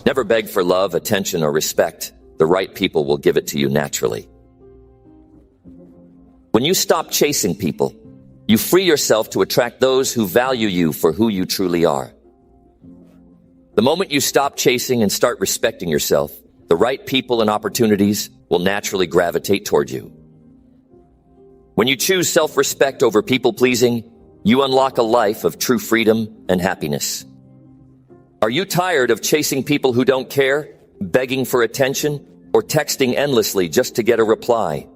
Never beg for love, attention, or respect. The right people will give it to you naturally. When you stop chasing people, you free yourself to attract those who value you for who you truly are. The moment you stop chasing and start respecting yourself, the right people and opportunities will naturally gravitate toward you. When you choose self-respect over people-pleasing, you unlock a life of true freedom and happiness. Are you tired of chasing people who don't care, begging for attention, or texting endlessly just to get a reply?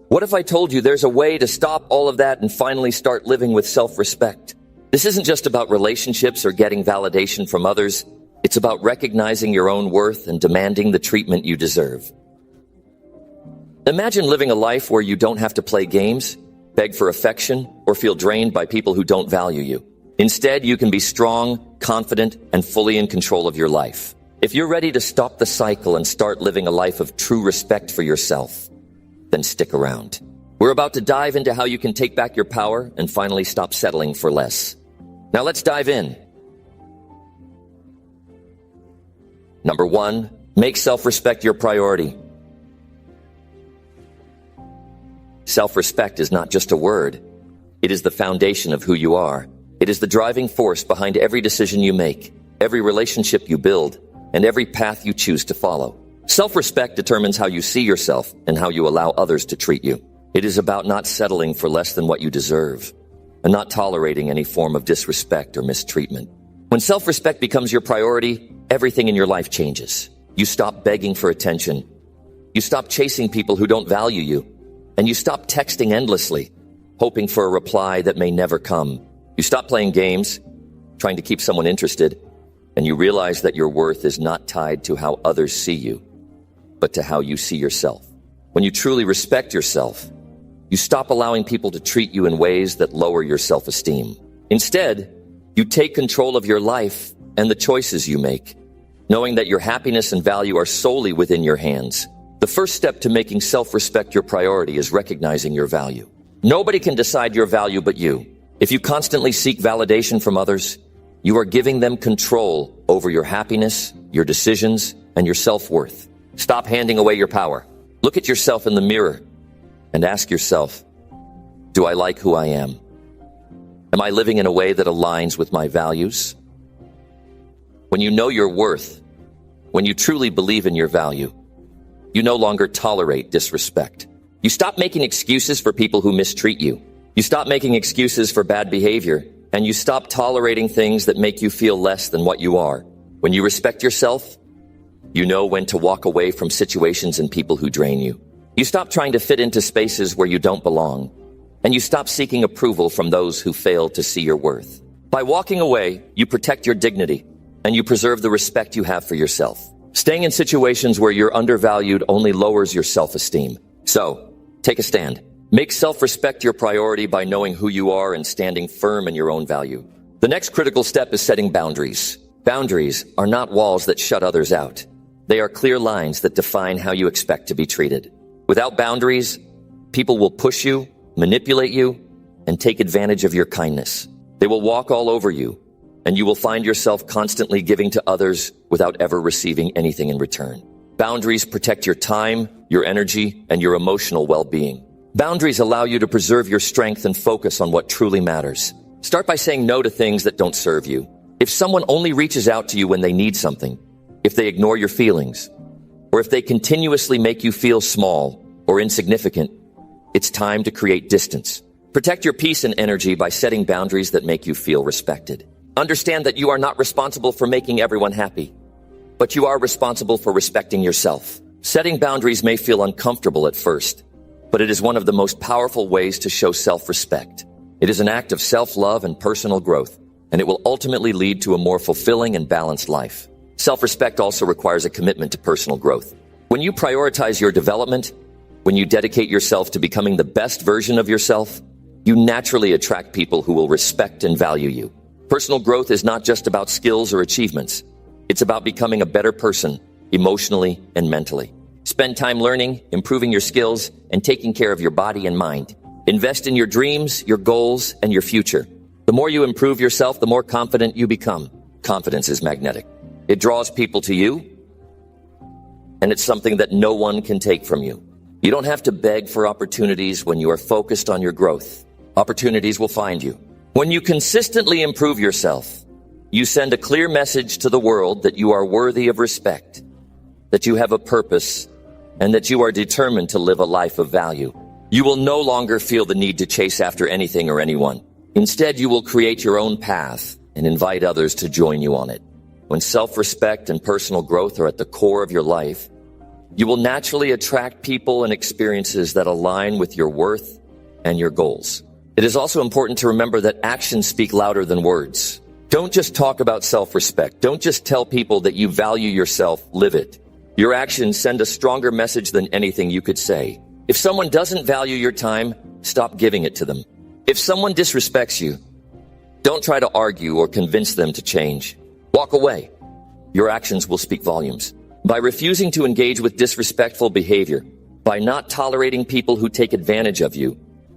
What if I told you there's a way to stop all of that and finally start living with self-respect? This isn't just about relationships or getting validation from others. It's about recognizing your own worth and demanding the treatment you deserve. Imagine living a life where you don't have to play games, beg for affection, or feel drained by people who don't value you. Instead, you can be strong, confident, and fully in control of your life. If you're ready to stop the cycle and start living a life of true respect for yourself, then stick around. We're about to dive into how you can take back your power and finally stop settling for less. Now let's dive in. Number 1, make self-respect your priority. Self-respect is not just a word. It is the foundation of who you are. It is the driving force behind every decision you make, every relationship you build, and every path you choose to follow. Self-respect determines how you see yourself and how you allow others to treat you. It is about not settling for less than what you deserve, and not tolerating any form of disrespect or mistreatment. When self-respect becomes your priority, everything in your life changes. You stop begging for attention. You stop chasing people who don't value you. And you stop texting endlessly, hoping for a reply that may never come. You stop playing games, trying to keep someone interested, and you realize that your worth is not tied to how others see you, but to how you see yourself. When you truly respect yourself, you stop allowing people to treat you in ways that lower your self-esteem. Instead, you take control of your life and the choices you make, knowing that your happiness and value are solely within your hands. The first step to making self-respect your priority is recognizing your value. Nobody can decide your value but you. If you constantly seek validation from others, you are giving them control over your happiness, your decisions, and your self-worth. Stop handing away your power. Look at yourself in the mirror and ask yourself, do I like who I am? Am I living in a way that aligns with my values? When you know your worth, when you truly believe in your value, you no longer tolerate disrespect. You stop making excuses for people who mistreat you. You stop making excuses for bad behavior, and you stop tolerating things that make you feel less than what you are. When you respect yourself, you know when to walk away from situations and people who drain you. You stop trying to fit into spaces where you don't belong, and you stop seeking approval from those who fail to see your worth. By walking away, you protect your dignity, and you preserve the respect you have for yourself. Staying in situations where you're undervalued only lowers your self-esteem. So, take a stand. Make self-respect your priority by knowing who you are and standing firm in your own value. The next critical step is setting boundaries. Boundaries are not walls that shut others out. They are clear lines that define how you expect to be treated. Without boundaries, people will push you, manipulate you, and take advantage of your kindness. They will walk all over you, and you will find yourself constantly giving to others without ever receiving anything in return. Boundaries protect your time, your energy, and your emotional well-being. Boundaries allow you to preserve your strength and focus on what truly matters. Start by saying no to things that don't serve you. If someone only reaches out to you when they need something, if they ignore your feelings, or if they continuously make you feel small or insignificant, it's time to create distance. Protect your peace and energy by setting boundaries that make you feel respected. Understand that you are not responsible for making everyone happy, but you are responsible for respecting yourself. Setting boundaries may feel uncomfortable at first, but it is one of the most powerful ways to show self-respect. It is an act of self-love and personal growth, and it will ultimately lead to a more fulfilling and balanced life. Self-respect also requires a commitment to personal growth. When you prioritize your development, when you dedicate yourself to becoming the best version of yourself, you naturally attract people who will respect and value you. Personal growth is not just about skills or achievements. It's about becoming a better person, emotionally and mentally. Spend time learning, improving your skills, and taking care of your body and mind. Invest in your dreams, your goals, and your future. The more you improve yourself, the more confident you become. Confidence is magnetic. It draws people to you, and it's something that no one can take from you. You don't have to beg for opportunities when you are focused on your growth. Opportunities will find you. When you consistently improve yourself, you send a clear message to the world that you are worthy of respect, that you have a purpose, and that you are determined to live a life of value. You will no longer feel the need to chase after anything or anyone. Instead, you will create your own path and invite others to join you on it. When self-respect and personal growth are at the core of your life, you will naturally attract people and experiences that align with your worth and your goals. It is also important to remember that actions speak louder than words. Don't just talk about self-respect. Don't just tell people that you value yourself, live it. Your actions send a stronger message than anything you could say. If someone doesn't value your time, stop giving it to them. If someone disrespects you, don't try to argue or convince them to change. Walk away. Your actions will speak volumes. By refusing to engage with disrespectful behavior, by not tolerating people who take advantage of you,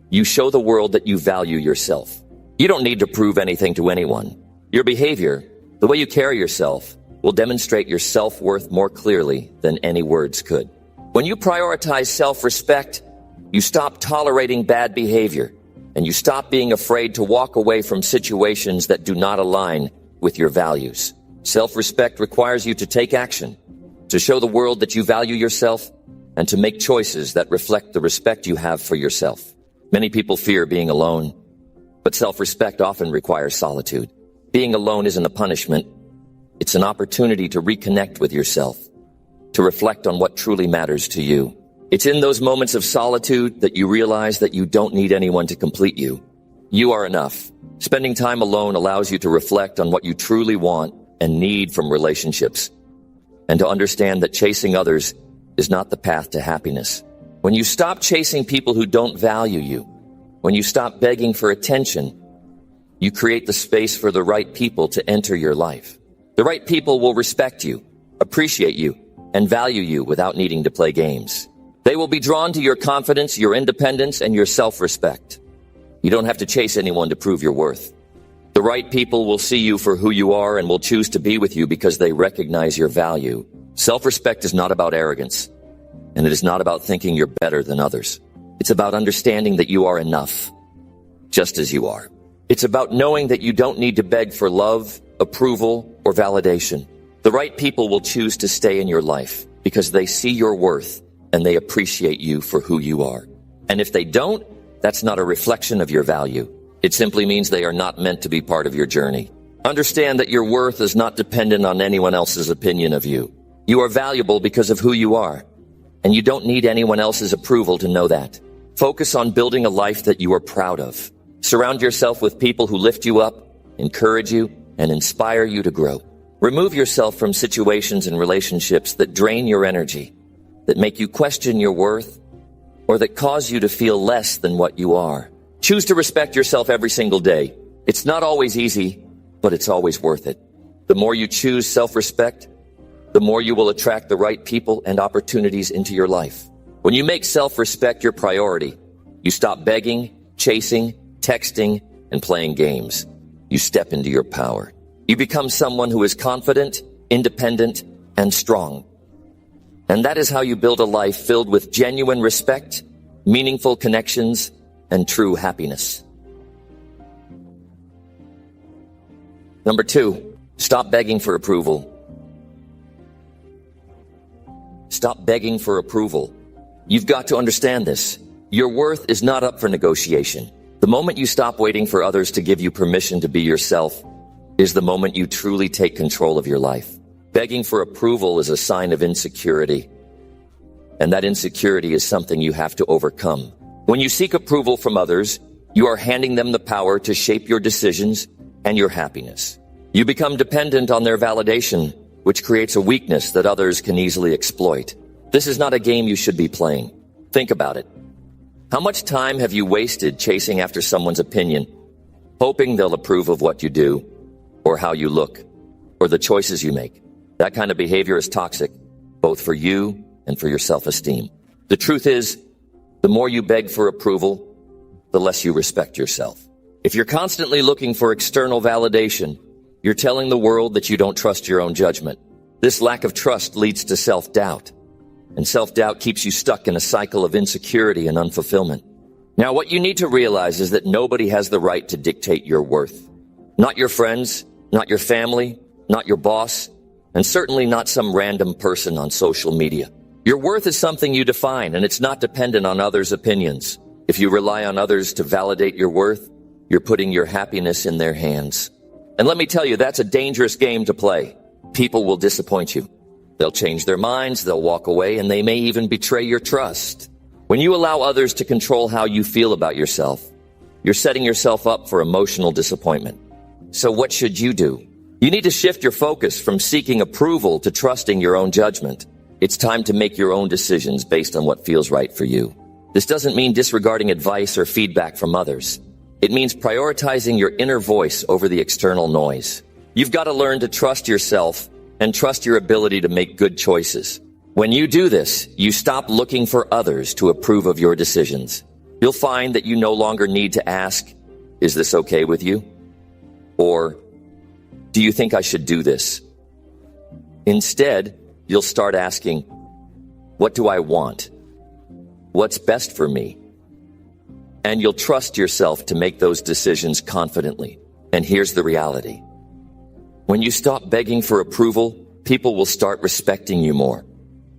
you show the world that you value yourself. You don't need to prove anything to anyone. Your behavior, the way you carry yourself, will demonstrate your self-worth more clearly than any words could. When you prioritize self-respect, you stop tolerating bad behavior, and you stop being afraid to walk away from situations that do not align with your values. Self-respect requires you to take action, to show the world that you value yourself, and to make choices that reflect the respect you have for yourself. Many people fear being alone, but self-respect often requires solitude. Being alone isn't a punishment. It's an opportunity to reconnect with yourself, to reflect on what truly matters to you. It's in those moments of solitude that you realize that you don't need anyone to complete you. You are enough. Spending time alone allows you to reflect on what you truly want and need from relationships, and to understand that chasing others is not the path to happiness. When you stop chasing people who don't value you, when you stop begging for attention, you create the space for the right people to enter your life. The right people will respect you, appreciate you, and value you without needing to play games. They will be drawn to your confidence, your independence, and your self-respect. You don't have to chase anyone to prove your worth. The right people will see you for who you are and will choose to be with you because they recognize your value. Self-respect is not about arrogance, and it is not about thinking you're better than others. It's about understanding that you are enough, just as you are. It's about knowing that you don't need to beg for love, approval, or validation. The right people will choose to stay in your life because they see your worth and they appreciate you for who you are. And if they don't, that's not a reflection of your value. It simply means they are not meant to be part of your journey. Understand that your worth is not dependent on anyone else's opinion of you. You are valuable because of who you are, and you don't need anyone else's approval to know that. Focus on building a life that you are proud of. Surround yourself with people who lift you up, encourage you, and inspire you to grow. Remove yourself from situations and relationships that drain your energy, that make you question your worth, or that cause you to feel less than what you are. Choose to respect yourself every single day. It's not always easy, but it's always worth it. The more you choose self-respect, the more you will attract the right people and opportunities into your life. When you make self-respect your priority, you stop begging, chasing, texting, and playing games. You step into your power. You become someone who is confident, independent, and strong. And that is how you build a life filled with genuine respect, meaningful connections, and true happiness. Number 2, stop begging for approval. Stop begging for approval. You've got to understand this. Your worth is not up for negotiation. The moment you stop waiting for others to give you permission to be yourself is the moment you truly take control of your life. Begging for approval is a sign of insecurity, and that insecurity is something you have to overcome. When you seek approval from others, you are handing them the power to shape your decisions and your happiness. You become dependent on their validation, which creates a weakness that others can easily exploit. This is not a game you should be playing. Think about it. How much time have you wasted chasing after someone's opinion, hoping they'll approve of what you do, or how you look, or the choices you make? That kind of behavior is toxic, both for you and for your self-esteem. The truth is, the more you beg for approval, the less you respect yourself. If you're constantly looking for external validation, you're telling the world that you don't trust your own judgment. This lack of trust leads to self-doubt, and self-doubt keeps you stuck in a cycle of insecurity and unfulfillment. Now, what you need to realize is that nobody has the right to dictate your worth. Not your friends, not your family, not your boss, and certainly not some random person on social media. Your worth is something you define, and it's not dependent on others' opinions. If you rely on others to validate your worth, you're putting your happiness in their hands. And let me tell you, that's a dangerous game to play. People will disappoint you. They'll change their minds, they'll walk away, and they may even betray your trust. When you allow others to control how you feel about yourself, you're setting yourself up for emotional disappointment. So what should you do? You need to shift your focus from seeking approval to trusting your own judgment. It's time to make your own decisions based on what feels right for you. This doesn't mean disregarding advice or feedback from others. It means prioritizing your inner voice over the external noise. You've got to learn to trust yourself and trust your ability to make good choices. When you do this, you stop looking for others to approve of your decisions. You'll find that you no longer need to ask, "Is this okay with you?" Or, "Do you think I should do this?" Instead, you'll start asking, "What do I want? What's best for me?" And you'll trust yourself to make those decisions confidently. And here's the reality. When you stop begging for approval, people will start respecting you more.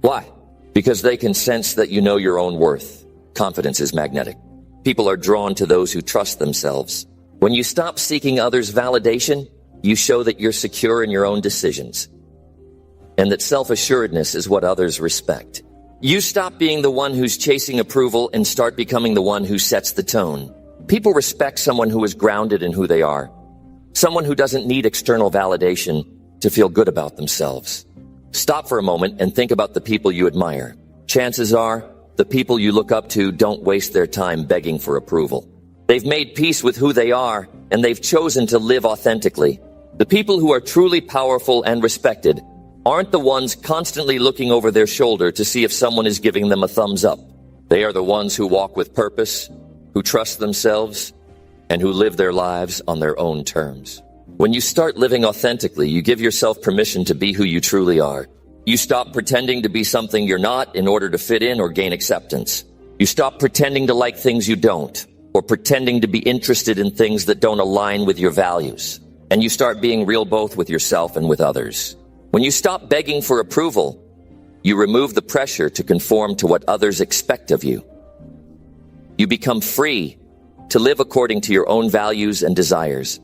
Why? Because they can sense that you know your own worth. Confidence is magnetic. People are drawn to those who trust themselves. When you stop seeking others' validation, you show that you're secure in your own decisions, and that self-assuredness is what others respect. You stop being the one who's chasing approval and start becoming the one who sets the tone. People respect someone who is grounded in who they are, someone who doesn't need external validation to feel good about themselves. Stop for a moment and think about the people you admire. Chances are, the people you look up to don't waste their time begging for approval. They've made peace with who they are, and they've chosen to live authentically. The people who are truly powerful and respected aren't the ones constantly looking over their shoulder to see if someone is giving them a thumbs up. They are the ones who walk with purpose, who trust themselves, and who live their lives on their own terms. When you start living authentically, you give yourself permission to be who you truly are. You stop pretending to be something you're not in order to fit in or gain acceptance. You stop pretending to like things you don't, or pretending to be interested in things that don't align with your values. And you start being real both with yourself and with others. When you stop begging for approval, you remove the pressure to conform to what others expect of you. You become free to live according to your own values and desires.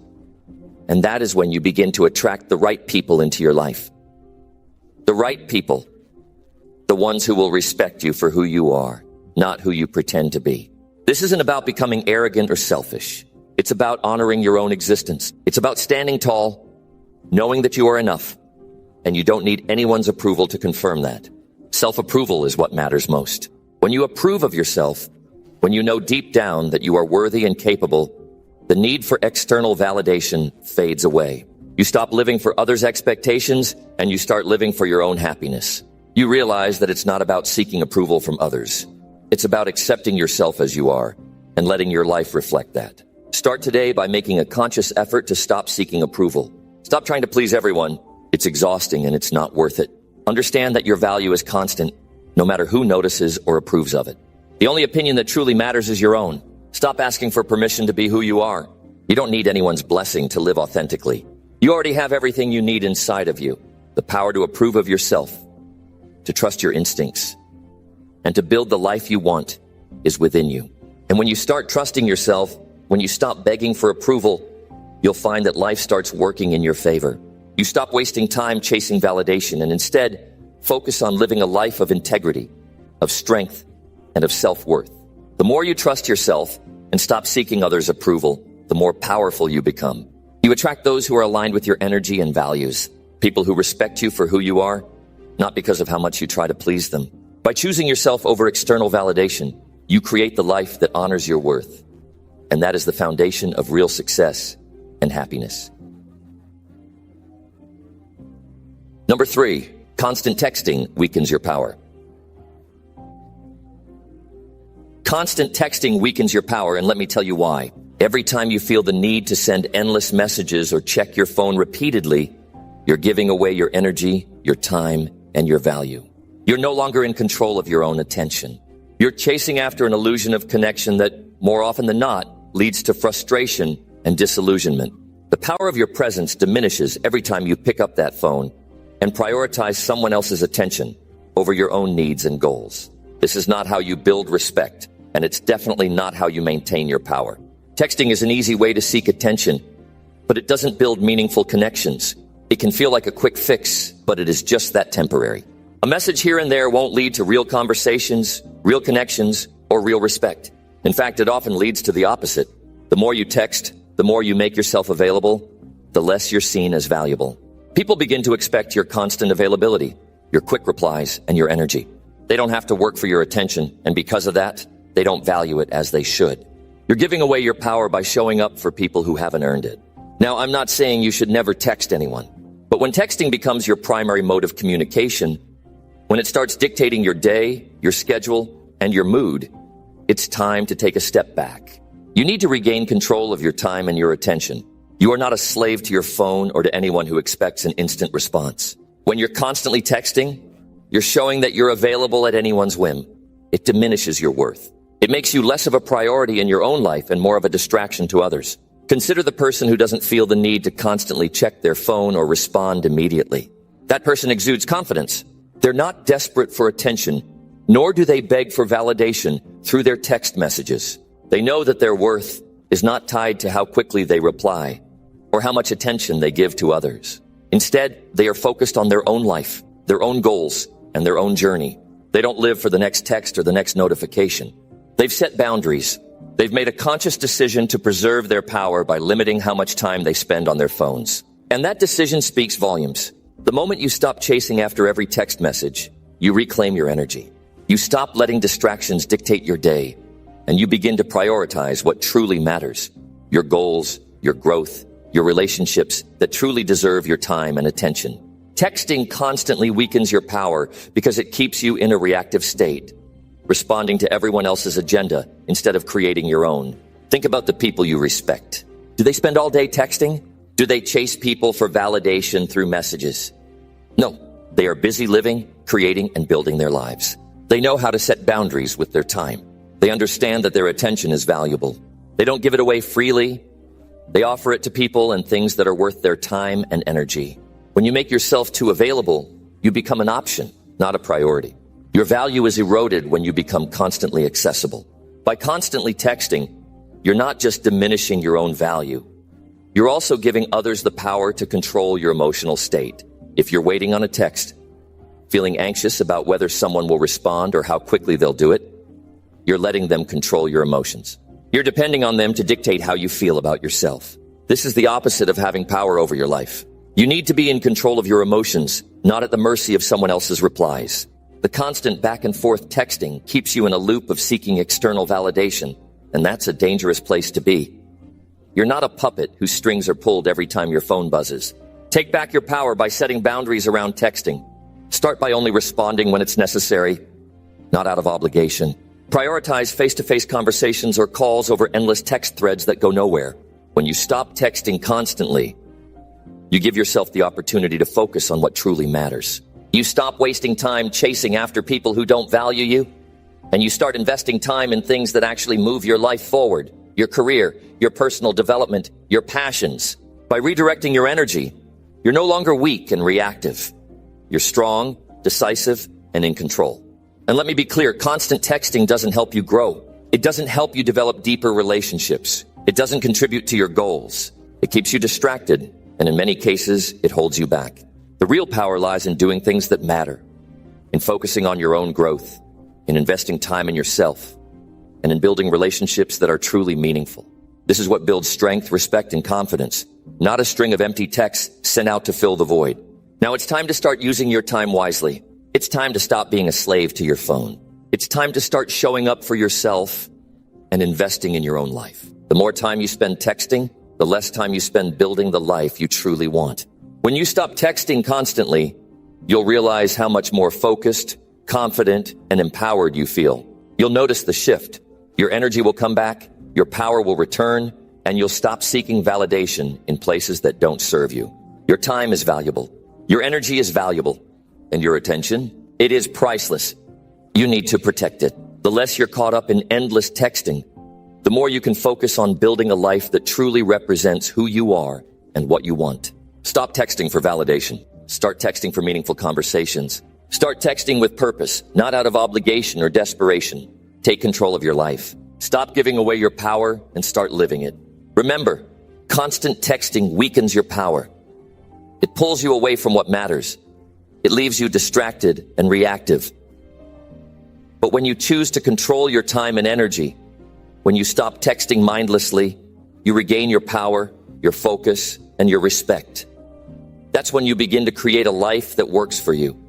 And that is when you begin to attract the right people into your life. The right people, the ones who will respect you for who you are, not who you pretend to be. This isn't about becoming arrogant or selfish. It's about honoring your own existence. It's about standing tall, knowing that you are enough, and you don't need anyone's approval to confirm that. Self-approval is what matters most. When you approve of yourself, when you know deep down that you are worthy and capable, the need for external validation fades away. You stop living for others' expectations, and you start living for your own happiness. You realize that it's not about seeking approval from others. It's about accepting yourself as you are, and letting your life reflect that. Start today by making a conscious effort to stop seeking approval. Stop trying to please everyone. It's exhausting and it's not worth it. Understand that your value is constant, no matter who notices or approves of it. The only opinion that truly matters is your own. Stop asking for permission to be who you are. You don't need anyone's blessing to live authentically. You already have everything you need inside of you. The power to approve of yourself, to trust your instincts, and to build the life you want is within you. And when you start trusting yourself, when you stop begging for approval, you'll find that life starts working in your favor. You stop wasting time chasing validation and instead focus on living a life of integrity, of strength, and of self-worth. The more you trust yourself and stop seeking others' approval, the more powerful you become. You attract those who are aligned with your energy and values, people who respect you for who you are, not because of how much you try to please them. By choosing yourself over external validation, you create the life that honors your worth. And that is the foundation of real success and happiness. Number 3, constant texting weakens your power. Constant texting weakens your power, and let me tell you why. Every time you feel the need to send endless messages or check your phone repeatedly, you're giving away your energy, your time, and your value. You're no longer in control of your own attention. You're chasing after an illusion of connection that, more often than not, leads to frustration and disillusionment. The power of your presence diminishes every time you pick up that phone and prioritize someone else's attention over your own needs and goals. This is not how you build respect, and it's definitely not how you maintain your power. Texting is an easy way to seek attention, but it doesn't build meaningful connections. It can feel like a quick fix, but it is just that temporary. A message here and there won't lead to real conversations, real connections, or real respect. In fact, it often leads to the opposite. The more you text, the more you make yourself available, the less you're seen as valuable. People begin to expect your constant availability, your quick replies, and your energy. They don't have to work for your attention, and because of that, they don't value it as they should. You're giving away your power by showing up for people who haven't earned it. Now, I'm not saying you should never text anyone, but when texting becomes your primary mode of communication, when it starts dictating your day, your schedule, and your mood, it's time to take a step back. You need to regain control of your time and your attention. You are not a slave to your phone or to anyone who expects an instant response. When you're constantly texting, you're showing that you're available at anyone's whim. It diminishes your worth. It makes you less of a priority in your own life and more of a distraction to others. Consider the person who doesn't feel the need to constantly check their phone or respond immediately. That person exudes confidence. They're not desperate for attention, nor do they beg for validation through their text messages. They know that their worth is not tied to how quickly they reply or how much attention they give to others. Instead, they are focused on their own life, their own goals, and their own journey. They don't live for the next text or the next notification. They've set boundaries. They've made a conscious decision to preserve their power by limiting how much time they spend on their phones. And that decision speaks volumes. The moment you stop chasing after every text message, you reclaim your energy. You stop letting distractions dictate your day, and you begin to prioritize what truly matters. Your goals, your growth, your relationships that truly deserve your time and attention. Texting constantly weakens your power because it keeps you in a reactive state, responding to everyone else's agenda instead of creating your own. Think about the people you respect. Do they spend all day texting? Do they chase people for validation through messages? No, they are busy living, creating, and building their lives. They know how to set boundaries with their time. They understand that their attention is valuable. They don't give it away freely. They offer it to people and things that are worth their time and energy. When you make yourself too available, you become an option, not a priority. Your value is eroded when you become constantly accessible. By constantly texting, you're not just diminishing your own value. You're also giving others the power to control your emotional state. If you're waiting on a text, feeling anxious about whether someone will respond or how quickly they'll do it, you're letting them control your emotions. You're depending on them to dictate how you feel about yourself. This is the opposite of having power over your life. You need to be in control of your emotions, not at the mercy of someone else's replies. The constant back and forth texting keeps you in a loop of seeking external validation, and that's a dangerous place to be. You're not a puppet whose strings are pulled every time your phone buzzes. Take back your power by setting boundaries around texting. Start by only responding when it's necessary, not out of obligation. Prioritize face-to-face conversations or calls over endless text threads that go nowhere. When you stop texting constantly, you give yourself the opportunity to focus on what truly matters. You stop wasting time chasing after people who don't value you, and you start investing time in things that actually move your life forward, your career, your personal development, your passions. By redirecting your energy, you're no longer weak and reactive. You're strong, decisive, and in control. And let me be clear, constant texting doesn't help you grow. It doesn't help you develop deeper relationships. It doesn't contribute to your goals. It keeps you distracted, and in many cases, it holds you back. The real power lies in doing things that matter, in focusing on your own growth, in investing time in yourself, and in building relationships that are truly meaningful. This is what builds strength, respect, and confidence, not a string of empty texts sent out to fill the void. Now it's time to start using your time wisely. It's time to stop being a slave to your phone. It's time to start showing up for yourself and investing in your own life. The more time you spend texting, the less time you spend building the life you truly want. When you stop texting constantly, you'll realize how much more focused, confident, and empowered you feel. You'll notice the shift. Your energy will come back, your power will return, and you'll stop seeking validation in places that don't serve you. Your time is valuable. Your energy is valuable. And your attention? It is priceless. You need to protect it. The less you're caught up in endless texting, the more you can focus on building a life that truly represents who you are and what you want. Stop texting for validation. Start texting for meaningful conversations. Start texting with purpose, not out of obligation or desperation. Take control of your life. Stop giving away your power and start living it. Remember, constant texting weakens your power. It pulls you away from what matters. It leaves you distracted and reactive. But when you choose to control your time and energy, when you stop texting mindlessly, you regain your power, your focus, and your respect. That's when you begin to create a life that works for you.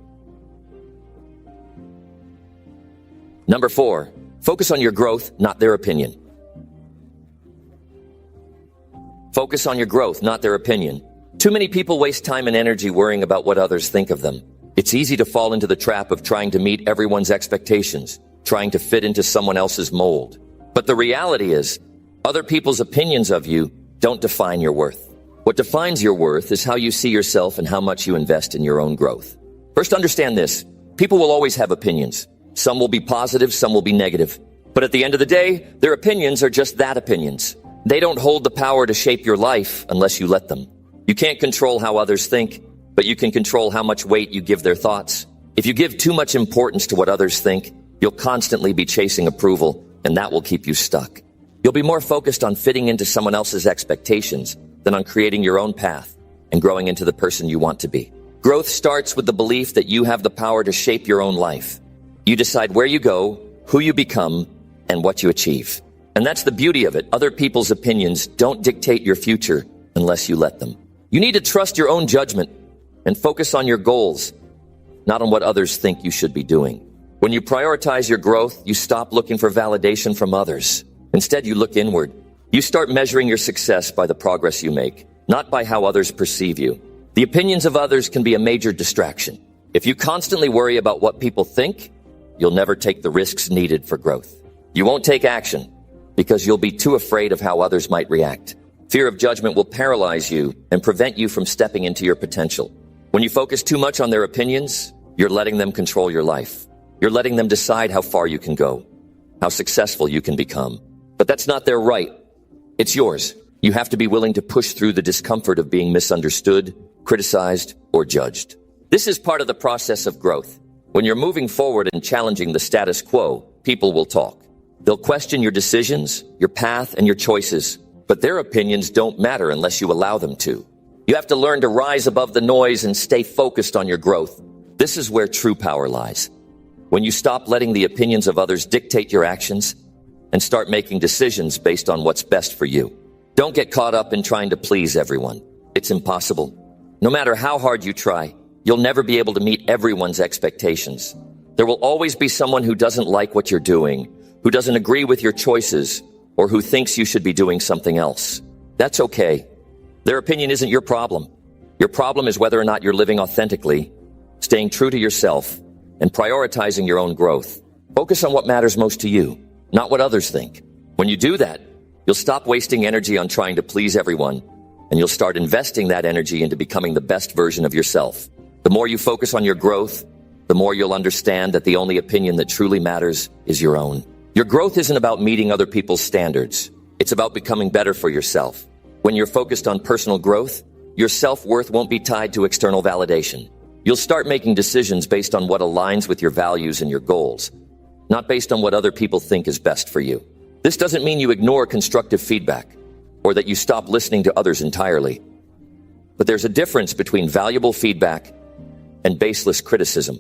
Number 4, focus on your growth, not their opinion. Focus on your growth, not their opinion. Too many people waste time and energy worrying about what others think of them. It's easy to fall into the trap of trying to meet everyone's expectations, trying to fit into someone else's mold. But the reality is, other people's opinions of you don't define your worth. What defines your worth is how you see yourself and how much you invest in your own growth. First, understand this. People will always have opinions. Some will be positive, some will be negative. But at the end of the day, their opinions are just that, opinions. They don't hold the power to shape your life unless you let them. You can't control how others think, but you can control how much weight you give their thoughts. If you give too much importance to what others think, you'll constantly be chasing approval, and that will keep you stuck. You'll be more focused on fitting into someone else's expectations than on creating your own path and growing into the person you want to be. Growth starts with the belief that you have the power to shape your own life. You decide where you go, who you become, and what you achieve. And that's the beauty of it. Other people's opinions don't dictate your future unless you let them. You need to trust your own judgment and focus on your goals, not on what others think you should be doing. When you prioritize your growth, you stop looking for validation from others. Instead, you look inward. You start measuring your success by the progress you make, not by how others perceive you. The opinions of others can be a major distraction. If you constantly worry about what people think, you'll never take the risks needed for growth. You won't take action because you'll be too afraid of how others might react. Fear of judgment will paralyze you and prevent you from stepping into your potential. When you focus too much on their opinions, you're letting them control your life. You're letting them decide how far you can go, how successful you can become. But that's not their right. It's yours. You have to be willing to push through the discomfort of being misunderstood, criticized, or judged. This is part of the process of growth. When you're moving forward and challenging the status quo, people will talk. They'll question your decisions, your path, and your choices, but their opinions don't matter unless you allow them to. You have to learn to rise above the noise and stay focused on your growth. This is where true power lies. When you stop letting the opinions of others dictate your actions and start making decisions based on what's best for you. Don't get caught up in trying to please everyone. It's impossible. No matter how hard you try, you'll never be able to meet everyone's expectations. There will always be someone who doesn't like what you're doing, who doesn't agree with your choices, or who thinks you should be doing something else. That's okay. Their opinion isn't your problem. Your problem is whether or not you're living authentically, staying true to yourself, and prioritizing your own growth. Focus on what matters most to you, not what others think. When you do that, you'll stop wasting energy on trying to please everyone, and you'll start investing that energy into becoming the best version of yourself. The more you focus on your growth, the more you'll understand that the only opinion that truly matters is your own. Your growth isn't about meeting other people's standards. It's about becoming better for yourself. When you're focused on personal growth, your self-worth won't be tied to external validation. You'll start making decisions based on what aligns with your values and your goals, not based on what other people think is best for you. This doesn't mean you ignore constructive feedback or that you stop listening to others entirely. But there's a difference between valuable feedback and baseless criticism.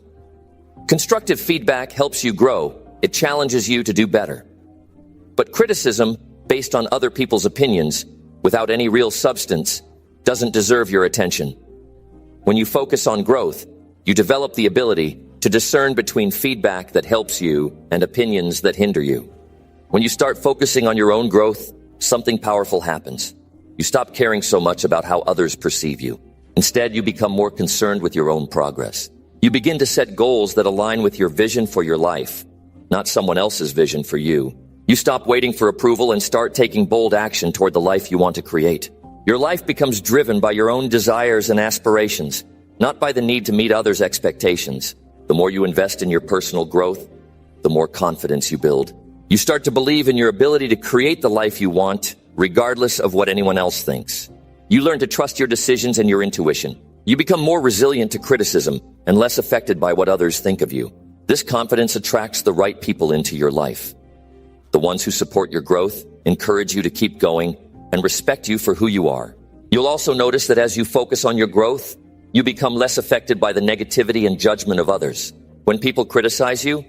Constructive feedback helps you grow. It challenges you to do better. But criticism, based on other people's opinions, without any real substance, doesn't deserve your attention. When you focus on growth, you develop the ability to discern between feedback that helps you and opinions that hinder you. When you start focusing on your own growth, something powerful happens. You stop caring so much about how others perceive you. Instead, you become more concerned with your own progress. You begin to set goals that align with your vision for your life, not someone else's vision for you. You stop waiting for approval and start taking bold action toward the life you want to create. Your life becomes driven by your own desires and aspirations, not by the need to meet others' expectations. The more you invest in your personal growth, the more confidence you build. You start to believe in your ability to create the life you want, regardless of what anyone else thinks. You learn to trust your decisions and your intuition. You become more resilient to criticism and less affected by what others think of you. This confidence attracts the right people into your life. The ones who support your growth, encourage you to keep going, and respect you for who you are. You'll also notice that as you focus on your growth, you become less affected by the negativity and judgment of others. When people criticize you,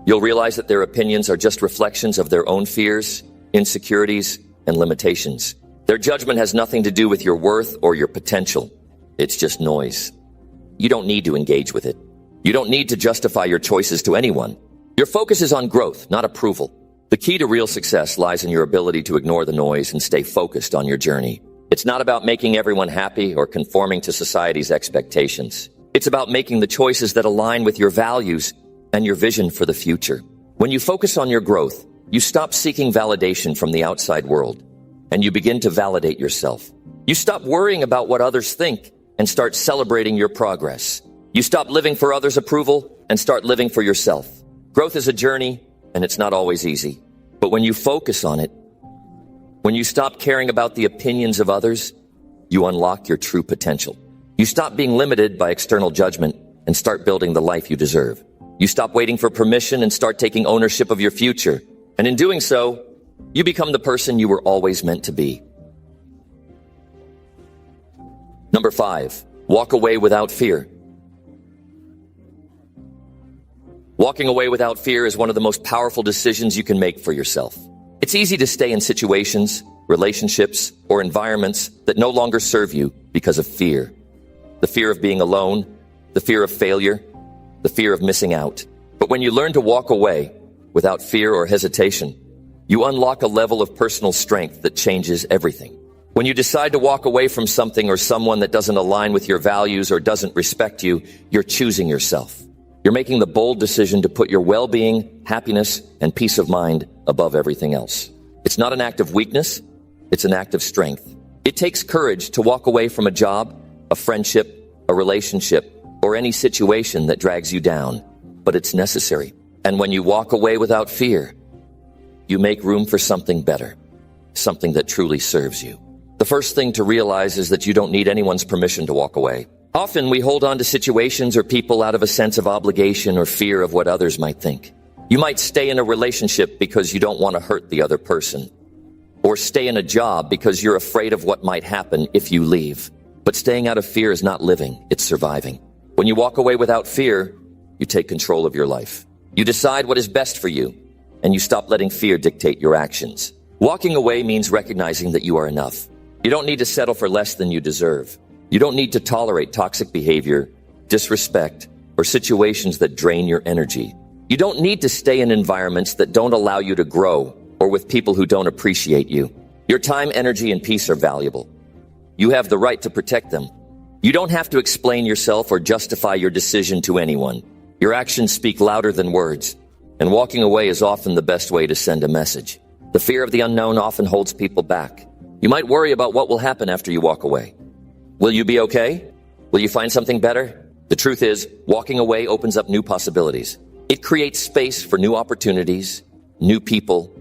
you'll realize that their opinions are just reflections of their own fears, insecurities, and limitations. Their judgment has nothing to do with your worth or your potential. It's just noise. You don't need to engage with it. You don't need to justify your choices to anyone. Your focus is on growth, not approval. The key to real success lies in your ability to ignore the noise and stay focused on your journey. It's not about making everyone happy or conforming to society's expectations. It's about making the choices that align with your values and your vision for the future. When you focus on your growth, you stop seeking validation from the outside world, and you begin to validate yourself. You stop worrying about what others think and start celebrating your progress. You stop living for others' approval and start living for yourself. Growth is a journey, and it's not always easy. But when you focus on it, when you stop caring about the opinions of others, you unlock your true potential. You stop being limited by external judgment and start building the life you deserve. You stop waiting for permission and start taking ownership of your future. And in doing so, you become the person you were always meant to be. Number 5, walk away without fear. Walking away without fear is one of the most powerful decisions you can make for yourself. It's easy to stay in situations, relationships, or environments that no longer serve you because of fear. The fear of being alone, the fear of failure, the fear of missing out. But when you learn to walk away without fear or hesitation, you unlock a level of personal strength that changes everything. When you decide to walk away from something or someone that doesn't align with your values or doesn't respect you, you're choosing yourself. You're making the bold decision to put your well-being, happiness, and peace of mind above everything else. It's not an act of weakness, it's an act of strength. It takes courage to walk away from a job, a friendship, a relationship, or any situation that drags you down, but it's necessary. And when you walk away without fear, you make room for something better, something that truly serves you. The first thing to realize is that you don't need anyone's permission to walk away. Often we hold on to situations or people out of a sense of obligation or fear of what others might think. You might stay in a relationship because you don't want to hurt the other person, or stay in a job because you're afraid of what might happen if you leave. But staying out of fear is not living, it's surviving. When you walk away without fear, you take control of your life. You decide what is best for you, and you stop letting fear dictate your actions. Walking away means recognizing that you are enough. You don't need to settle for less than you deserve. You don't need to tolerate toxic behavior, disrespect, or situations that drain your energy. You don't need to stay in environments that don't allow you to grow or with people who don't appreciate you. Your time, energy, and peace are valuable. You have the right to protect them. You don't have to explain yourself or justify your decision to anyone. Your actions speak louder than words, and walking away is often the best way to send a message. The fear of the unknown often holds people back. You might worry about what will happen after you walk away. Will you be okay? Will you find something better? The truth is, walking away opens up new possibilities. It creates space for new opportunities, new people,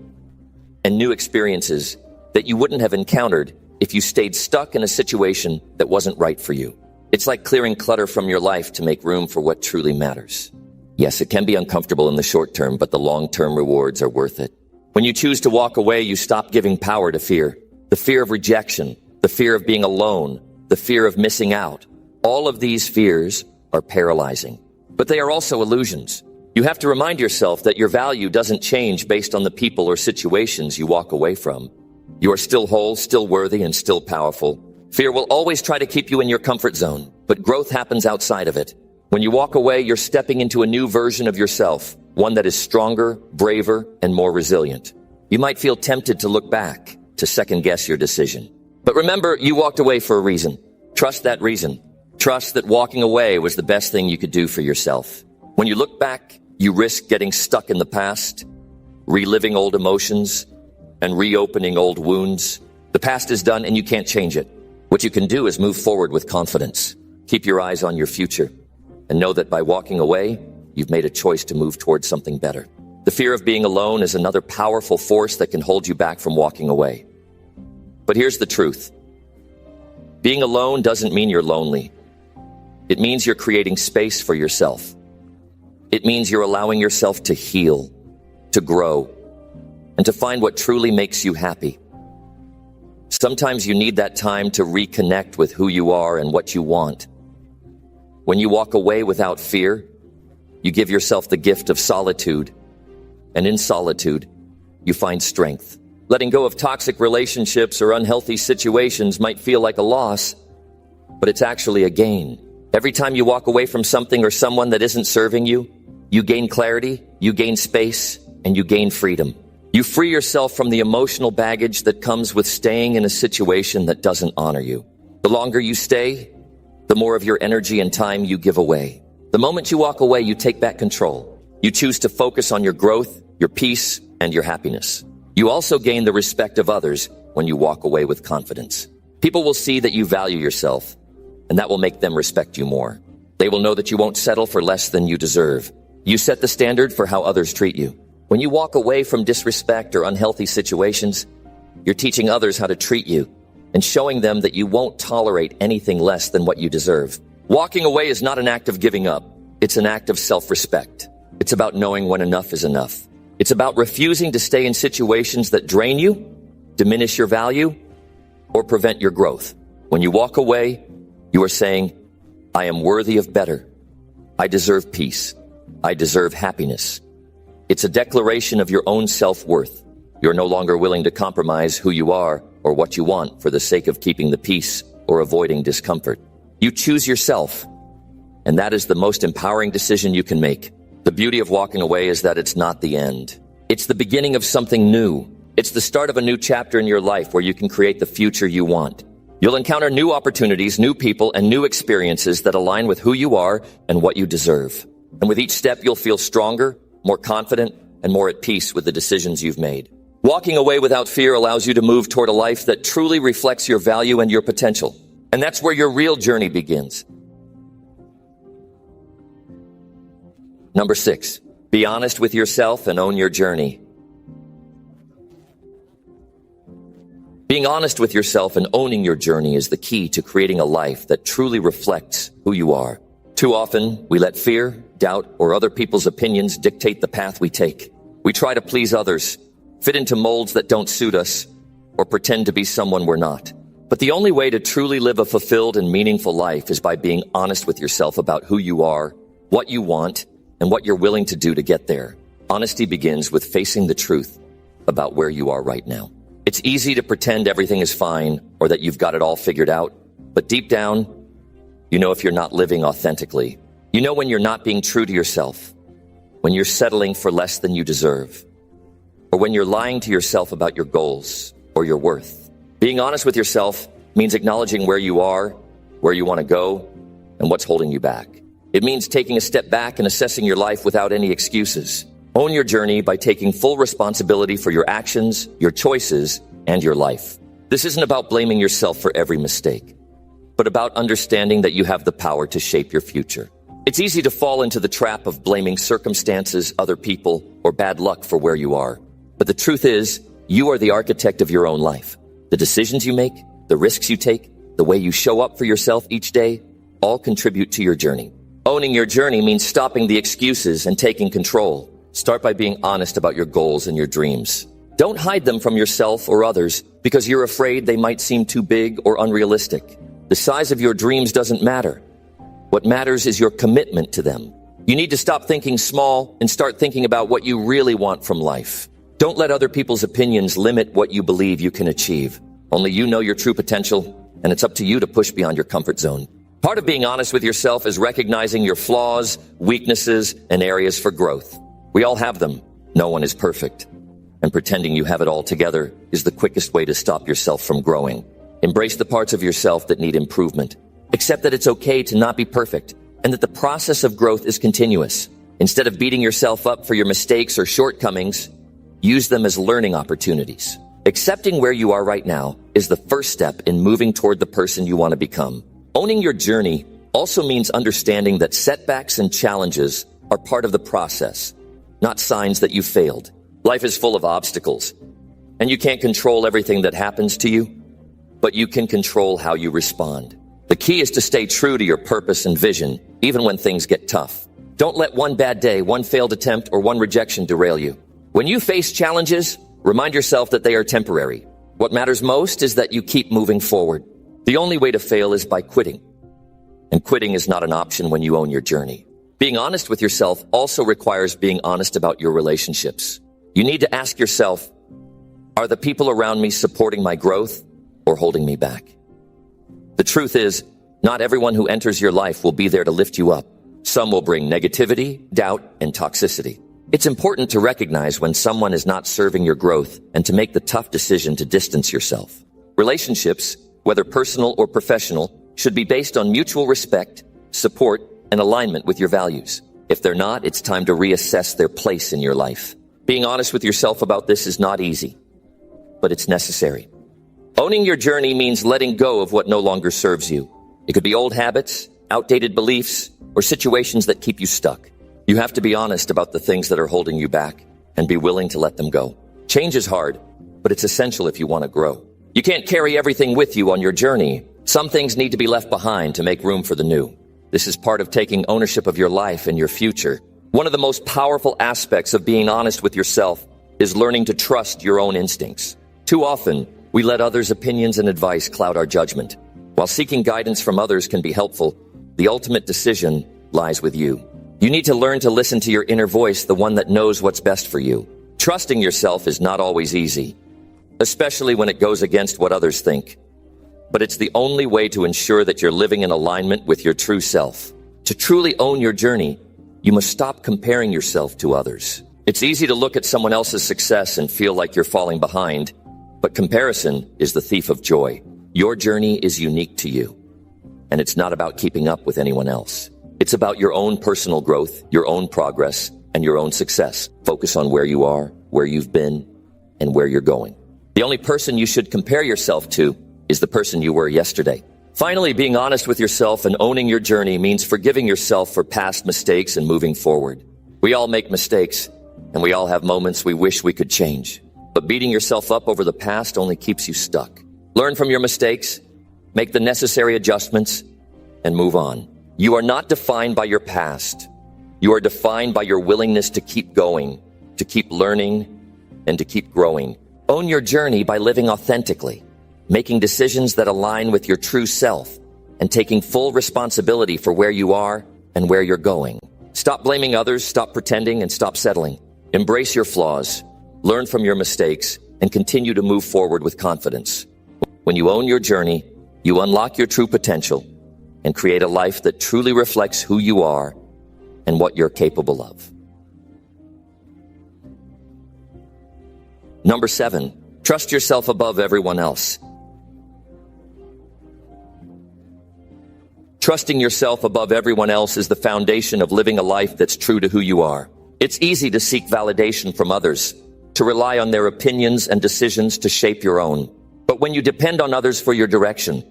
and new experiences that you wouldn't have encountered if you stayed stuck in a situation that wasn't right for you. It's like clearing clutter from your life to make room for what truly matters. Yes, it can be uncomfortable in the short term, but the long-term rewards are worth it. When you choose to walk away, you stop giving power to fear. The fear of rejection, the fear of being alone, the fear of missing out. All of these fears are paralyzing, but they are also illusions. You have to remind yourself that your value doesn't change based on the people or situations you walk away from. You are still whole, still worthy, and still powerful. Fear will always try to keep you in your comfort zone, but growth happens outside of it. When you walk away, you're stepping into a new version of yourself, one that is stronger, braver, and more resilient. You might feel tempted to look back, to second-guess your decision. But remember, you walked away for a reason. Trust that reason. Trust that walking away was the best thing you could do for yourself. When you look back, you risk getting stuck in the past, reliving old emotions, and reopening old wounds. The past is done and you can't change it. What you can do is move forward with confidence. Keep your eyes on your future, and know that by walking away, you've made a choice to move towards something better. The fear of being alone is another powerful force that can hold you back from walking away. But here's the truth. Being alone doesn't mean you're lonely. It means you're creating space for yourself. It means you're allowing yourself to heal, to grow, and to find what truly makes you happy. Sometimes you need that time to reconnect with who you are and what you want. When you walk away without fear, you give yourself the gift of solitude. And in solitude, you find strength. Letting go of toxic relationships or unhealthy situations might feel like a loss, but it's actually a gain. Every time you walk away from something or someone that isn't serving you, you gain clarity, you gain space, and you gain freedom. You free yourself from the emotional baggage that comes with staying in a situation that doesn't honor you. The longer you stay, the more of your energy and time you give away. The moment you walk away, you take back control. You choose to focus on your growth, your peace, and your happiness. You also gain the respect of others when you walk away with confidence. People will see that you value yourself, and that will make them respect you more. They will know that you won't settle for less than you deserve. You set the standard for how others treat you. When you walk away from disrespect or unhealthy situations, you're teaching others how to treat you and showing them that you won't tolerate anything less than what you deserve. Walking away is not an act of giving up. It's an act of self-respect. It's about knowing when enough is enough. It's about refusing to stay in situations that drain you, diminish your value, or prevent your growth. When you walk away, you are saying, I am worthy of better. I deserve peace. I deserve happiness. It's a declaration of your own self-worth. You're no longer willing to compromise who you are or what you want for the sake of keeping the peace or avoiding discomfort. You choose yourself, and that is the most empowering decision you can make. The beauty of walking away is that it's not the end. It's the beginning of something new. It's the start of a new chapter in your life where you can create the future you want. You'll encounter new opportunities, new people, and new experiences that align with who you are and what you deserve. And with each step, you'll feel stronger, more confident, and more at peace with the decisions you've made. Walking away without fear allows you to move toward a life that truly reflects your value and your potential. And that's where your real journey begins. Number 6, be honest with yourself and own your journey. Being honest with yourself and owning your journey is the key to creating a life that truly reflects who you are. Too often, we let fear, doubt, or other people's opinions dictate the path we take. We try to please others, fit into molds that don't suit us, or pretend to be someone we're not. But the only way to truly live a fulfilled and meaningful life is by being honest with yourself about who you are, what you want, and what you're willing to do to get there. Honesty begins with facing the truth about where you are right now. It's easy to pretend everything is fine or that you've got it all figured out, but deep down, you know if you're not living authentically. You know when you're not being true to yourself, when you're settling for less than you deserve, or when you're lying to yourself about your goals or your worth. Being honest with yourself means acknowledging where you are, where you want to go, and what's holding you back. It means taking a step back and assessing your life without any excuses. Own your journey by taking full responsibility for your actions, your choices, and your life. This isn't about blaming yourself for every mistake, but about understanding that you have the power to shape your future. It's easy to fall into the trap of blaming circumstances, other people, or bad luck for where you are. But the truth is, you are the architect of your own life. The decisions you make, the risks you take, the way you show up for yourself each day, all contribute to your journey. Owning your journey means stopping the excuses and taking control. Start by being honest about your goals and your dreams. Don't hide them from yourself or others because you're afraid they might seem too big or unrealistic. The size of your dreams doesn't matter. What matters is your commitment to them. You need to stop thinking small and start thinking about what you really want from life. Don't let other people's opinions limit what you believe you can achieve. Only you know your true potential, and it's up to you to push beyond your comfort zone. Part of being honest with yourself is recognizing your flaws, weaknesses, and areas for growth. We all have them. No one is perfect. And pretending you have it all together is the quickest way to stop yourself from growing. Embrace the parts of yourself that need improvement. Accept that it's okay to not be perfect and that the process of growth is continuous. Instead of beating yourself up for your mistakes or shortcomings, use them as learning opportunities. Accepting where you are right now is the first step in moving toward the person you want to become. Owning your journey also means understanding that setbacks and challenges are part of the process, not signs that you failed. Life is full of obstacles, and you can't control everything that happens to you, but you can control how you respond. The key is to stay true to your purpose and vision, even when things get tough. Don't let one bad day, one failed attempt, or one rejection derail you. When you face challenges, remind yourself that they are temporary. What matters most is that you keep moving forward. The only way to fail is by quitting. And quitting is not an option when you own your journey. Being honest with yourself also requires being honest about your relationships. You need to ask yourself, are the people around me supporting my growth or holding me back? The truth is, not everyone who enters your life will be there to lift you up. Some will bring negativity, doubt, and toxicity. It's important to recognize when someone is not serving your growth and to make the tough decision to distance yourself. Relationships, whether personal or professional, should be based on mutual respect, support, and alignment with your values. If they're not, it's time to reassess their place in your life. Being honest with yourself about this is not easy, but it's necessary. Owning your journey means letting go of what no longer serves you. It could be old habits, outdated beliefs, or situations that keep you stuck. You have to be honest about the things that are holding you back and be willing to let them go. Change is hard, but it's essential if you want to grow. You can't carry everything with you on your journey. Some things need to be left behind to make room for the new. This is part of taking ownership of your life and your future. One of the most powerful aspects of being honest with yourself is learning to trust your own instincts. Too often, we let others' opinions and advice cloud our judgment. While seeking guidance from others can be helpful, the ultimate decision lies with you. You need to learn to listen to your inner voice, the one that knows what's best for you. Trusting yourself is not always easy, especially when it goes against what others think. But it's the only way to ensure that you're living in alignment with your true self. To truly own your journey, you must stop comparing yourself to others. It's easy to look at someone else's success and feel like you're falling behind, but comparison is the thief of joy. Your journey is unique to you, and it's not about keeping up with anyone else. It's about your own personal growth, your own progress, and your own success. Focus on where you are, where you've been, and where you're going. The only person you should compare yourself to is the person you were yesterday. Finally, being honest with yourself and owning your journey means forgiving yourself for past mistakes and moving forward. We all make mistakes, and we all have moments we wish we could change. But beating yourself up over the past only keeps you stuck. Learn from your mistakes, make the necessary adjustments, and move on. You are not defined by your past. You are defined by your willingness to keep going, to keep learning, and to keep growing. Own your journey by living authentically, making decisions that align with your true self, and taking full responsibility for where you are and where you're going. Stop blaming others, stop pretending, and stop settling. Embrace your flaws, learn from your mistakes, and continue to move forward with confidence. When you own your journey, you unlock your true potential and create a life that truly reflects who you are and what you're capable of. Number 7, trust yourself above everyone else. Trusting yourself above everyone else is the foundation of living a life that's true to who you are. It's easy to seek validation from others, to rely on their opinions and decisions to shape your own. But when you depend on others for your direction,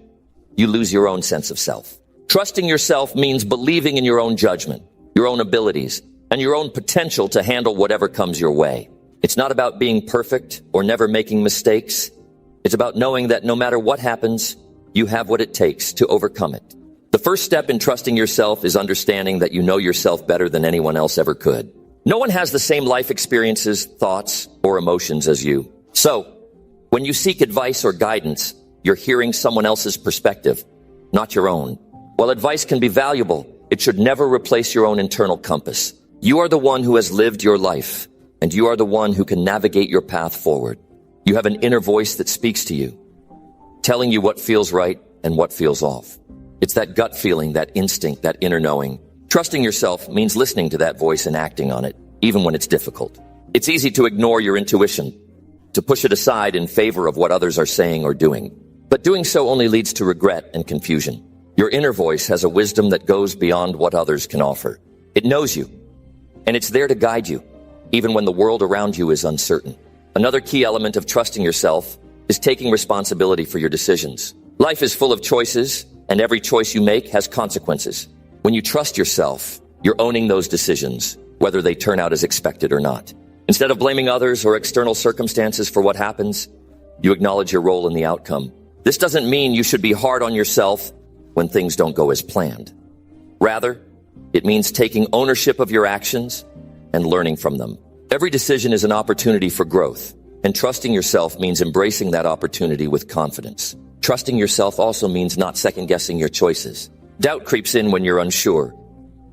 you lose your own sense of self. Trusting yourself means believing in your own judgment, your own abilities, and your own potential to handle whatever comes your way. It's not about being perfect or never making mistakes. It's about knowing that no matter what happens, you have what it takes to overcome it. The first step in trusting yourself is understanding that you know yourself better than anyone else ever could. No one has the same life experiences, thoughts, or emotions as you. So, when you seek advice or guidance, you're hearing someone else's perspective, not your own. While advice can be valuable, it should never replace your own internal compass. You are the one who has lived your life, and you are the one who can navigate your path forward. You have an inner voice that speaks to you, telling you what feels right and what feels off. It's that gut feeling, that instinct, that inner knowing. Trusting yourself means listening to that voice and acting on it, even when it's difficult. It's easy to ignore your intuition, to push it aside in favor of what others are saying or doing. But doing so only leads to regret and confusion. Your inner voice has a wisdom that goes beyond what others can offer. It knows you, and it's there to guide you, even when the world around you is uncertain. Another key element of trusting yourself is taking responsibility for your decisions. Life is full of choices, and every choice you make has consequences. When you trust yourself, You're owning those decisions, whether they turn out as expected or not. Instead of blaming others or external circumstances for what happens, you acknowledge your role in the outcome. This doesn't mean you should be hard on yourself when things don't go as planned. Rather, it means taking ownership of your actions and learning from them. Every decision is an opportunity for growth, and trusting yourself means embracing that opportunity with confidence. Trusting yourself also means not second-guessing your choices. Doubt creeps in when you're unsure,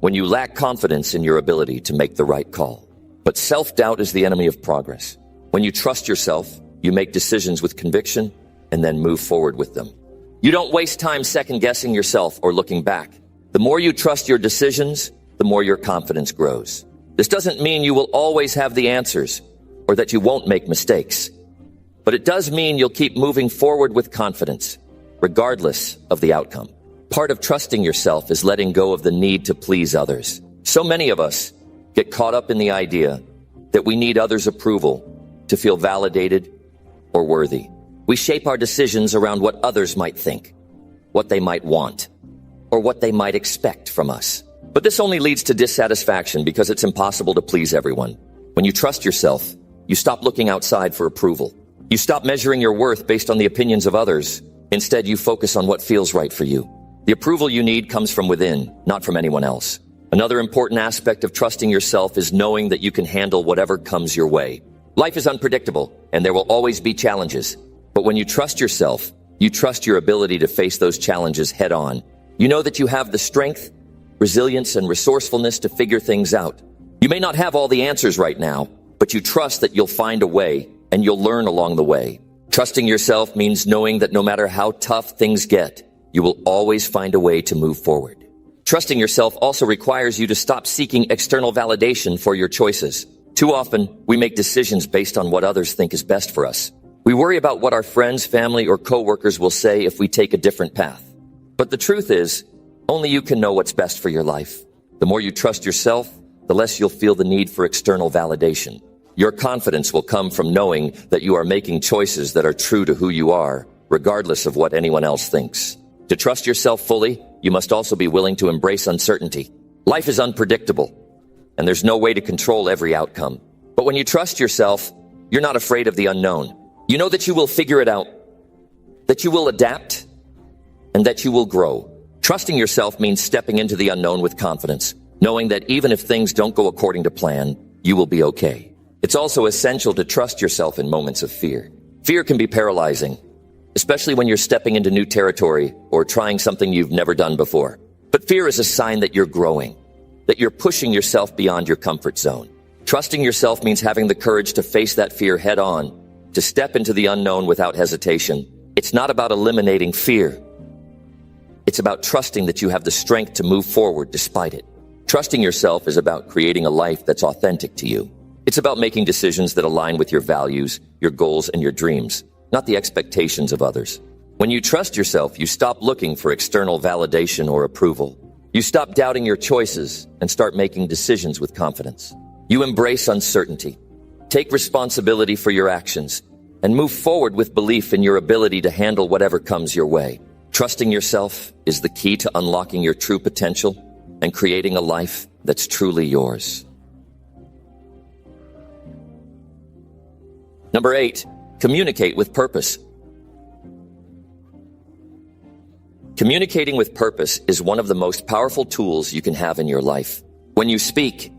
when you lack confidence in your ability to make the right call. But self-doubt is the enemy of progress. When you trust yourself, you make decisions with conviction and then move forward with them. You don't waste time second-guessing yourself or looking back. The more you trust your decisions, the more your confidence grows. This doesn't mean you will always have the answers or that you won't make mistakes. But it does mean you'll keep moving forward with confidence, regardless of the outcome. Part of trusting yourself is letting go of the need to please others. So many of us get caught up in the idea that we need others' approval to feel validated or worthy. We shape our decisions around what others might think, what they might want, or what they might expect from us. But this only leads to dissatisfaction because it's impossible to please everyone. When you trust yourself, you stop looking outside for approval. You stop measuring your worth based on the opinions of others. Instead, you focus on what feels right for you. The approval you need comes from within, not from anyone else. Another important aspect of trusting yourself is knowing that you can handle whatever comes your way. Life is unpredictable, and there will always be challenges. But when you trust yourself, you trust your ability to face those challenges head on. You know that you have the strength, resilience, and resourcefulness to figure things out. You may not have all the answers right now, but you trust that you'll find a way and you'll learn along the way. Trusting yourself means knowing that no matter how tough things get, you will always find a way to move forward. Trusting yourself also requires you to stop seeking external validation for your choices. Too often, we make decisions based on what others think is best for us. We worry about what our friends, family, or coworkers will say if we take a different path. But the truth is, only you can know what's best for your life. The more you trust yourself, the less you'll feel the need for external validation. Your confidence will come from knowing that you are making choices that are true to who you are, regardless of what anyone else thinks. To trust yourself fully, you must also be willing to embrace uncertainty. Life is unpredictable, and there's no way to control every outcome. But when you trust yourself, you're not afraid of the unknown. You know that you will figure it out, that you will adapt, and that you will grow. Trusting yourself means stepping into the unknown with confidence, knowing that even if things don't go according to plan, you will be okay. It's also essential to trust yourself in moments of fear. Fear can be paralyzing, especially when you're stepping into new territory or trying something you've never done before. But fear is a sign that you're growing, that you're pushing yourself beyond your comfort zone. Trusting yourself means having the courage to face that fear head on, to step into the unknown without hesitation. It's not about eliminating fear. It's about trusting that you have the strength to move forward despite it. Trusting yourself is about creating a life that's authentic to you. It's about making decisions that align with your values, your goals, and your dreams, not the expectations of others. When you trust yourself, you stop looking for external validation or approval. You stop doubting your choices and start making decisions with confidence. You embrace uncertainty, take responsibility for your actions, and move forward with belief in your ability to handle whatever comes your way. Trusting yourself is the key to unlocking your true potential and creating a life that's truly yours. Number 8, communicate with purpose. Communicating with purpose is one of the most powerful tools you can have in your life. When you speak,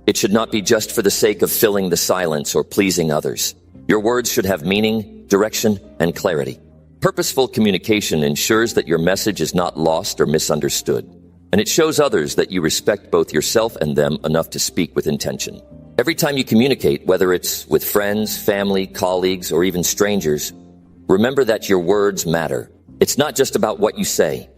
it should not be just for the sake of filling the silence or pleasing others. Your words should have meaning, direction, and clarity. Purposeful communication ensures that your message is not lost or misunderstood, and it shows others that you respect both yourself and them enough to speak with intention. Every time you communicate, whether it's with friends, family, colleagues, or even strangers, remember that your words matter. It's not just about what you say,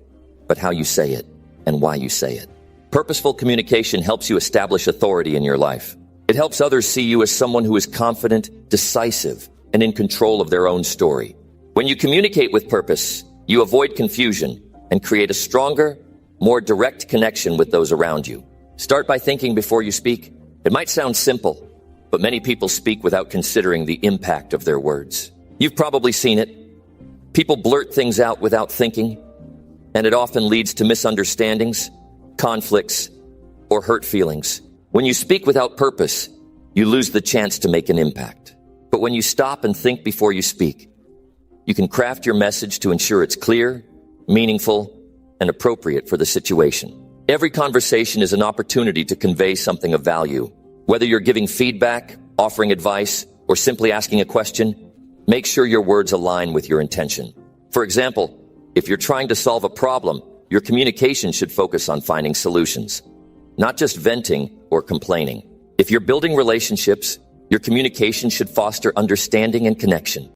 but how you say it and why you say it. Purposeful communication helps you establish authority in your life. It helps others see you as someone who is confident, decisive, and in control of their own story. When you communicate with purpose, you avoid confusion and create a stronger, more direct connection with those around you. Start by thinking before you speak. It might sound simple, but many people speak without considering the impact of their words. You've probably seen it. People blurt things out without thinking, and it often leads to misunderstandings, conflicts, or hurt feelings. When you speak without purpose, you lose the chance to make an impact. But when you stop and think before you speak, you can craft your message to ensure it's clear, meaningful, and appropriate for the situation. Every conversation is an opportunity to convey something of value. Whether you're giving feedback, offering advice, or simply asking a question, make sure your words align with your intention. For example, if you're trying to solve a problem, your communication should focus on finding solutions, not just venting or complaining. If you're building relationships, your communication should foster understanding and connection,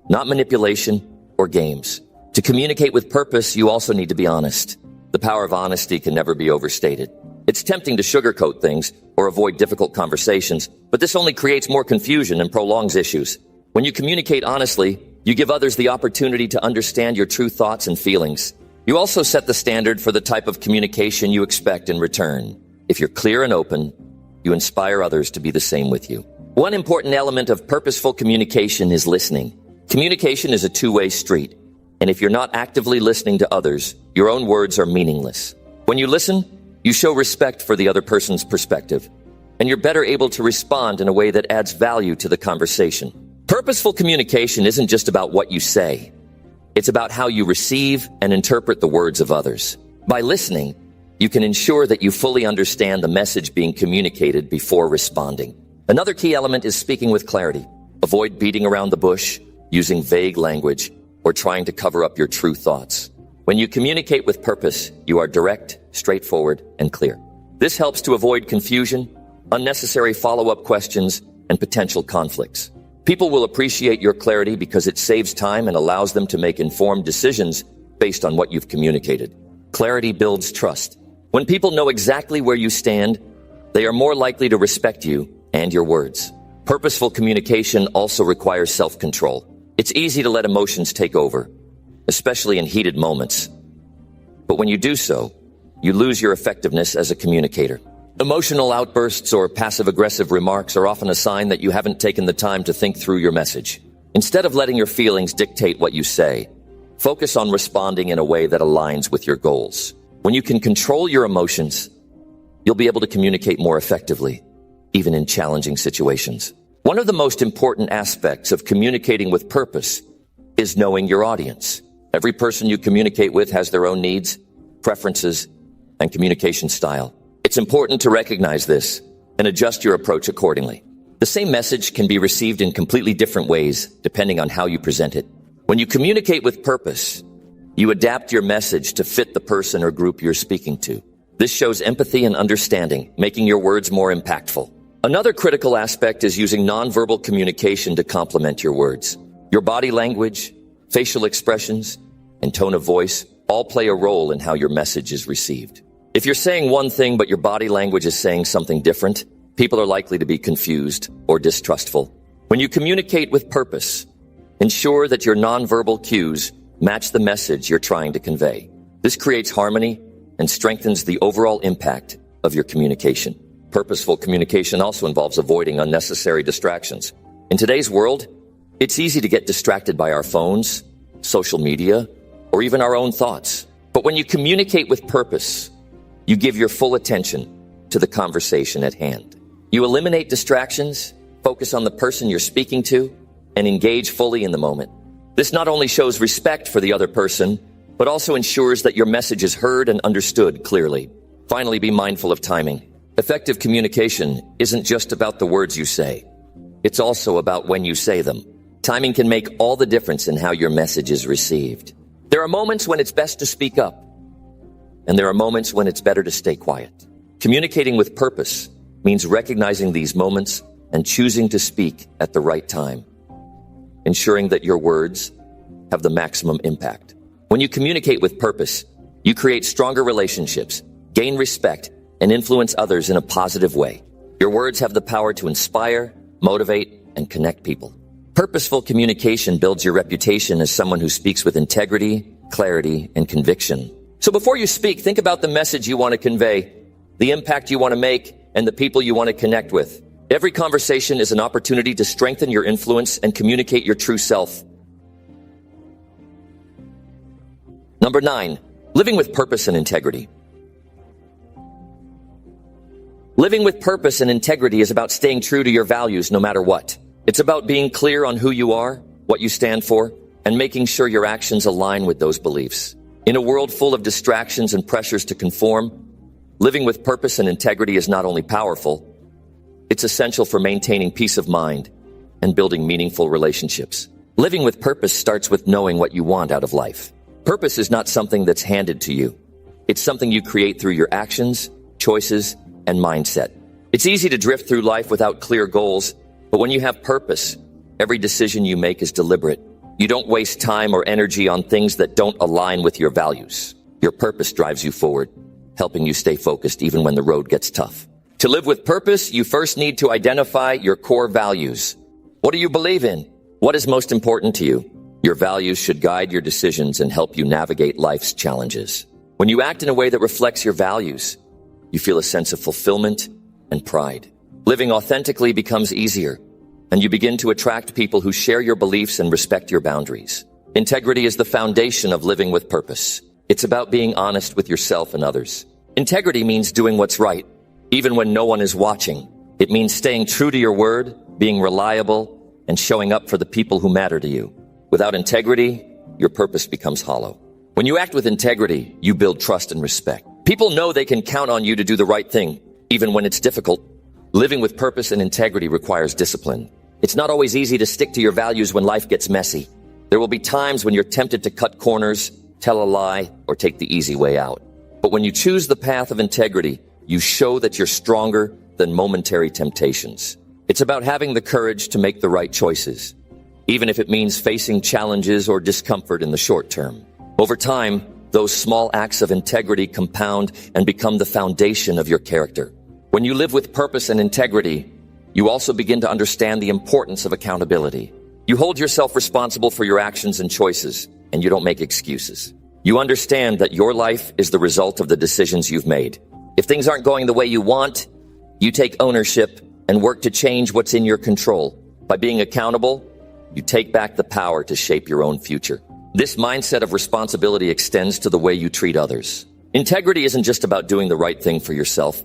not manipulation or games. To communicate with purpose, you also need to be honest. The power of honesty can never be overstated. It's tempting to sugarcoat things or avoid difficult conversations, but this only creates more confusion and prolongs issues. When you communicate honestly, you give others the opportunity to understand your true thoughts and feelings. You also set the standard for the type of communication you expect in return. If you're clear and open, you inspire others to be the same with you. One important element of purposeful communication is listening. Communication is a two-way street, and if you're not actively listening to others, your own words are meaningless. When you listen, you show respect for the other person's perspective, and you're better able to respond in a way that adds value to the conversation. Purposeful communication isn't just about what you say. It's about how you receive and interpret the words of others. By listening, you can ensure that you fully understand the message being communicated before responding. Another key element is speaking with clarity. Avoid beating around the bush, using vague language, or trying to cover up your true thoughts. When you communicate with purpose, you are direct, straightforward, and clear. This helps to avoid confusion, unnecessary follow-up questions, and potential conflicts. People will appreciate your clarity because it saves time and allows them to make informed decisions based on what you've communicated. Clarity builds trust. When people know exactly where you stand, they are more likely to respect you and your words. Purposeful communication also requires self-control. It's easy to let emotions take over, especially in heated moments. But when you do so, you lose your effectiveness as a communicator. Emotional outbursts or passive-aggressive remarks are often a sign that you haven't taken the time to think through your message. Instead of letting your feelings dictate what you say, focus on responding in a way that aligns with your goals. When you can control your emotions, you'll be able to communicate more effectively, even in challenging situations. One of the most important aspects of communicating with purpose is knowing your audience. Every person you communicate with has their own needs, preferences, and communication style. It's important to recognize this and adjust your approach accordingly. The same message can be received in completely different ways depending on how you present it. When you communicate with purpose, you adapt your message to fit the person or group you're speaking to. This shows empathy and understanding, making your words more impactful. Another critical aspect is using nonverbal communication to complement your words. Your body language, facial expressions, and tone of voice all play a role in how your message is received. If you're saying one thing but your body language is saying something different, people are likely to be confused or distrustful. When you communicate with purpose, ensure that your nonverbal cues match the message you're trying to convey. This creates harmony and strengthens the overall impact of your communication. Purposeful communication also involves avoiding unnecessary distractions. In today's world, it's easy to get distracted by our phones, social media, or even our own thoughts. But when you communicate with purpose, you give your full attention to the conversation at hand. You eliminate distractions, focus on the person you're speaking to, and engage fully in the moment. This not only shows respect for the other person, but also ensures that your message is heard and understood clearly. Finally, be mindful of timing. Effective communication isn't just about the words you say. It's also about when you say them. Timing can make all the difference in how your message is received. There are moments when it's best to speak up, and there are moments when it's better to stay quiet. Communicating with purpose means recognizing these moments and choosing to speak at the right time, ensuring that your words have the maximum impact. When you communicate with purpose, you create stronger relationships, gain respect, and influence others in a positive way. Your words have the power to inspire, motivate, and connect people. Purposeful communication builds your reputation as someone who speaks with integrity, clarity, and conviction. So before you speak, think about the message you want to convey, the impact you want to make, and the people you want to connect with. Every conversation is an opportunity to strengthen your influence and communicate your true self. Number 9, living with purpose and integrity. Living with purpose and integrity is about staying true to your values no matter what. It's about being clear on who you are, what you stand for, and making sure your actions align with those beliefs. In a world full of distractions and pressures to conform, living with purpose and integrity is not only powerful, it's essential for maintaining peace of mind and building meaningful relationships. Living with purpose starts with knowing what you want out of life. Purpose is not something that's handed to you. It's something you create through your actions, choices, and mindset. It's easy to drift through life without clear goals, but when you have purpose, every decision you make is deliberate. You don't waste time or energy on things that don't align with your values. Your purpose drives you forward, helping you stay focused even when the road gets tough. To live with purpose, you first need to identify your core values. What do you believe in? What is most important to you? Your values should guide your decisions and help you navigate life's challenges. When you act in a way that reflects your values, you feel a sense of fulfillment and pride. Living authentically becomes easier, and you begin to attract people who share your beliefs and respect your boundaries. Integrity is the foundation of living with purpose. It's about being honest with yourself and others. Integrity means doing what's right, even when no one is watching. It means staying true to your word, being reliable, and showing up for the people who matter to you. Without integrity, your purpose becomes hollow. When you act with integrity, you build trust and respect. People know they can count on you to do the right thing, even when it's difficult. Living with purpose and integrity requires discipline. It's not always easy to stick to your values when life gets messy. There will be times when you're tempted to cut corners, tell a lie, or take the easy way out. But when you choose the path of integrity, you show that you're stronger than momentary temptations. It's about having the courage to make the right choices, even if it means facing challenges or discomfort in the short term. Over time, those small acts of integrity compound and become the foundation of your character. When you live with purpose and integrity, you also begin to understand the importance of accountability. You hold yourself responsible for your actions and choices, and you don't make excuses. You understand that your life is the result of the decisions you've made. If things aren't going the way you want, you take ownership and work to change what's in your control. By being accountable, you take back the power to shape your own future. This mindset of responsibility extends to the way you treat others. Integrity isn't just about doing the right thing for yourself.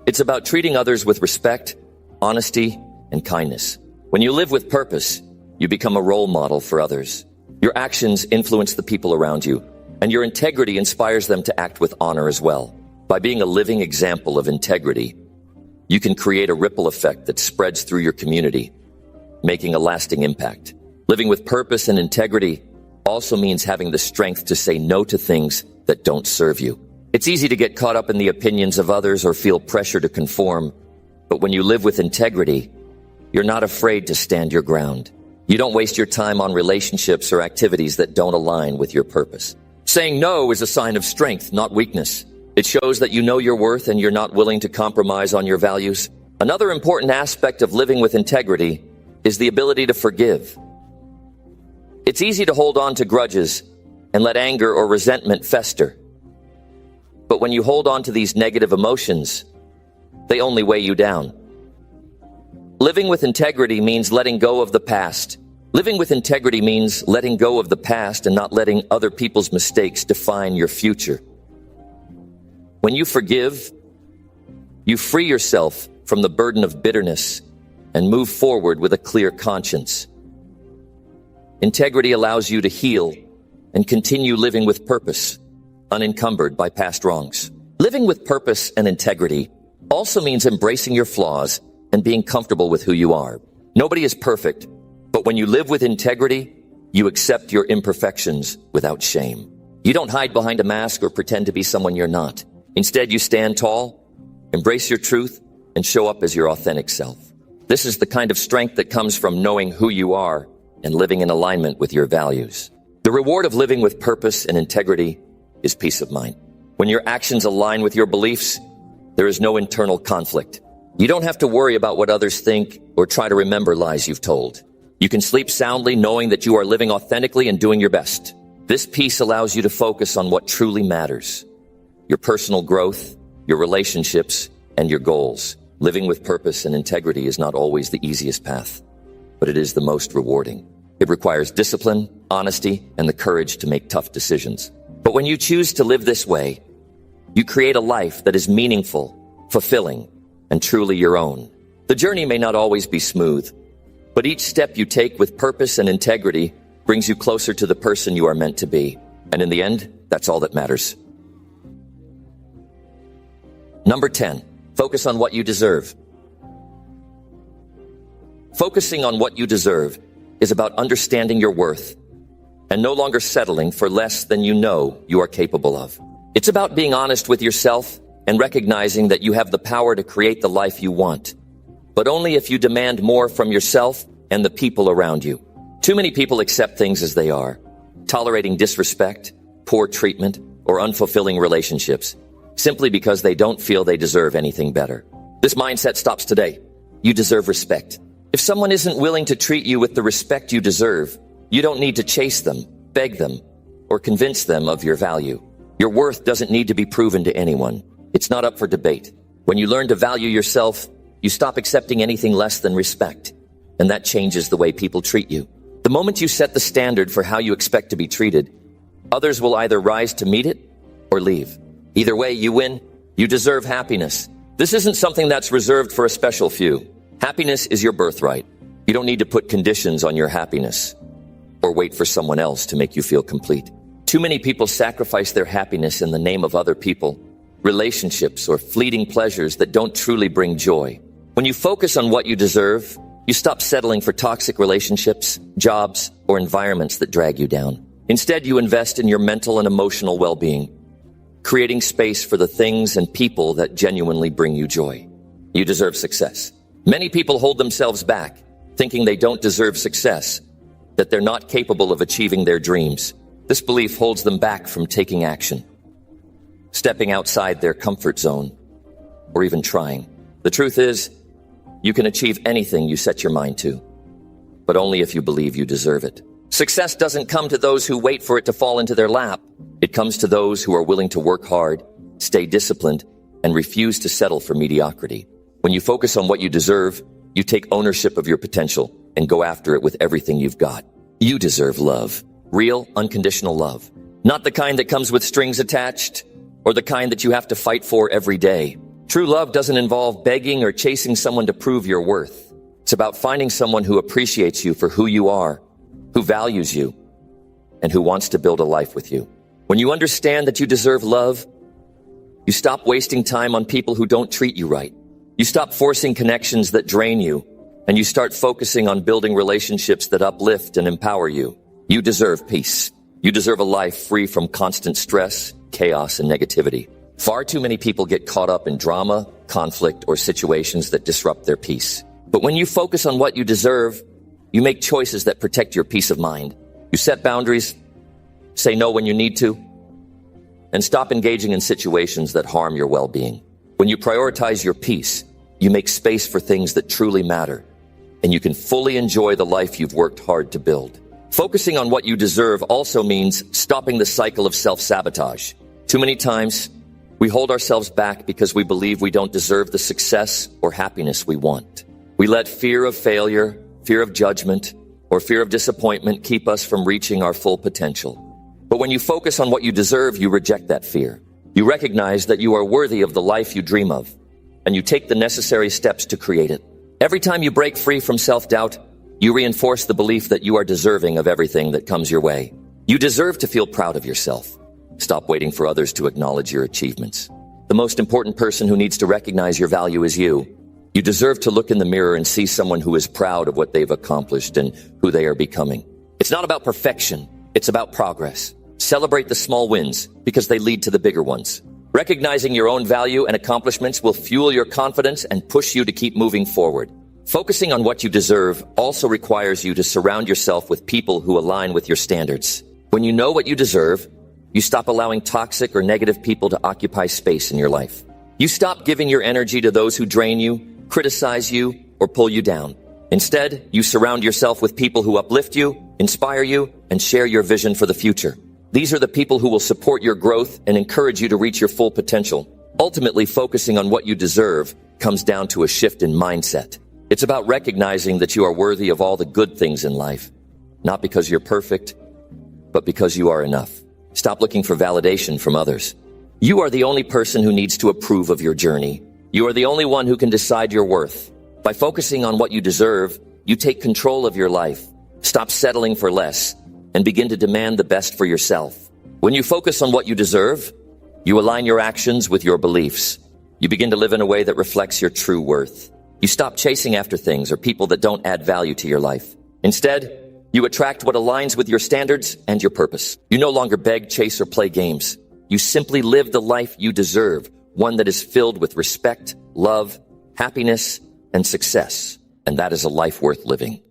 It's about treating others with respect, honesty, and kindness. When you live with purpose, you become a role model for others. Your actions influence the people around you, and your integrity inspires them to act with honor as well. By being a living example of integrity, you can create a ripple effect that spreads through your community, making a lasting impact. Living with purpose and integrity also means having the strength to say no to things that don't serve you. It's easy to get caught up in the opinions of others or feel pressure to conform. But when you live with integrity, you're not afraid to stand your ground. You don't waste your time on relationships or activities that don't align with your purpose. Saying no is a sign of strength, not weakness. It shows that you know your worth and you're not willing to compromise on your values. Another important aspect of living with integrity is the ability to forgive. It's easy to hold on to grudges and let anger or resentment fester. But when you hold on to these negative emotions, they only weigh you down. Living with integrity means letting go of the past. Living with integrity means letting go of the past and not letting other people's mistakes define your future. When you forgive, you free yourself from the burden of bitterness and move forward with a clear conscience. Integrity allows you to heal and continue living with purpose, unencumbered by past wrongs. Living with purpose and integrity also means embracing your flaws and being comfortable with who you are. Nobody is perfect, but when you live with integrity, you accept your imperfections without shame. You don't hide behind a mask or pretend to be someone you're not. Instead, you stand tall, embrace your truth, and show up as your authentic self. This is the kind of strength that comes from knowing who you are and living in alignment with your values. The reward of living with purpose and integrity is peace of mind. When your actions align with your beliefs, there is no internal conflict. You don't have to worry about what others think or try to remember lies you've told. You can sleep soundly knowing that you are living authentically and doing your best. This peace allows you to focus on what truly matters: your personal growth, your relationships, and your goals. Living with purpose and integrity is not always the easiest path, but it is the most rewarding. It requires discipline, honesty, and the courage to make tough decisions. But when you choose to live this way, you create a life that is meaningful, fulfilling, and truly your own. The journey may not always be smooth, but each step you take with purpose and integrity brings you closer to the person you are meant to be. And in the end, that's all that matters. Number 10, focus on what you deserve. Focusing on what you deserve is about understanding your worth and no longer settling for less than you know you are capable of. It's about being honest with yourself and recognizing that you have the power to create the life you want, but only if you demand more from yourself and the people around you. Too many people accept things as they are, tolerating disrespect, poor treatment, or unfulfilling relationships, simply because they don't feel they deserve anything better. This mindset stops today. You deserve respect. If someone isn't willing to treat you with the respect you deserve, you don't need to chase them, beg them, or convince them of your value. Your worth doesn't need to be proven to anyone. It's not up for debate. When you learn to value yourself, you stop accepting anything less than respect, and that changes the way people treat you. The moment you set the standard for how you expect to be treated, others will either rise to meet it or leave. Either way, you win. You deserve happiness. This isn't something that's reserved for a special few. Happiness is your birthright. You don't need to put conditions on your happiness or wait for someone else to make you feel complete. Too many people sacrifice their happiness in the name of other people, relationships, or fleeting pleasures that don't truly bring joy. When you focus on what you deserve, you stop settling for toxic relationships, jobs, or environments that drag you down. Instead, you invest in your mental and emotional well-being, creating space for the things and people that genuinely bring you joy. You deserve success. Many people hold themselves back, thinking they don't deserve success, that they're not capable of achieving their dreams. This belief holds them back from taking action, stepping outside their comfort zone, or even trying. The truth is, you can achieve anything you set your mind to, but only if you believe you deserve it. Success doesn't come to those who wait for it to fall into their lap. It comes to those who are willing to work hard, stay disciplined, and refuse to settle for mediocrity. When you focus on what you deserve, you take ownership of your potential and go after it with everything you've got. You deserve love. Real, unconditional love. Not the kind that comes with strings attached, or the kind that you have to fight for every day. True love doesn't involve begging or chasing someone to prove your worth. It's about finding someone who appreciates you for who you are, who values you, and who wants to build a life with you. When you understand that you deserve love, you stop wasting time on people who don't treat you right. You stop forcing connections that drain you, and you start focusing on building relationships that uplift and empower you. You deserve peace. You deserve a life free from constant stress, chaos, and negativity. Far too many people get caught up in drama, conflict, or situations that disrupt their peace. But when you focus on what you deserve, you make choices that protect your peace of mind. You set boundaries, say no when you need to, and stop engaging in situations that harm your well-being. When you prioritize your peace, you make space for things that truly matter, and you can fully enjoy the life you've worked hard to build. Focusing on what you deserve also means stopping the cycle of self-sabotage. Too many times, we hold ourselves back because we believe we don't deserve the success or happiness we want. We let fear of failure, fear of judgment, or fear of disappointment keep us from reaching our full potential. But when you focus on what you deserve, you reject that fear. You recognize that you are worthy of the life you dream of, and you take the necessary steps to create it. Every time you break free from self-doubt, you reinforce the belief that you are deserving of everything that comes your way. You deserve to feel proud of yourself. Stop waiting for others to acknowledge your achievements. The most important person who needs to recognize your value is you. You deserve to look in the mirror and see someone who is proud of what they've accomplished and who they are becoming. It's not about perfection. It's about progress. Celebrate the small wins because they lead to the bigger ones. Recognizing your own value and accomplishments will fuel your confidence and push you to keep moving forward. Focusing on what you deserve also requires you to surround yourself with people who align with your standards. When you know what you deserve, you stop allowing toxic or negative people to occupy space in your life. You stop giving your energy to those who drain you, criticize you, or pull you down. Instead, you surround yourself with people who uplift you, inspire you, and share your vision for the future. These are the people who will support your growth and encourage you to reach your full potential. Ultimately, focusing on what you deserve comes down to a shift in mindset. It's about recognizing that you are worthy of all the good things in life, not because you're perfect, but because you are enough. Stop looking for validation from others. You are the only person who needs to approve of your journey. You are the only one who can decide your worth. By focusing on what you deserve, you take control of your life. Stop settling for less and begin to demand the best for yourself. When you focus on what you deserve, you align your actions with your beliefs. You begin to live in a way that reflects your true worth. You stop chasing after things or people that don't add value to your life. Instead, you attract what aligns with your standards and your purpose. You no longer beg, chase, or play games. You simply live the life you deserve, one that is filled with respect, love, happiness, and success. And that is a life worth living.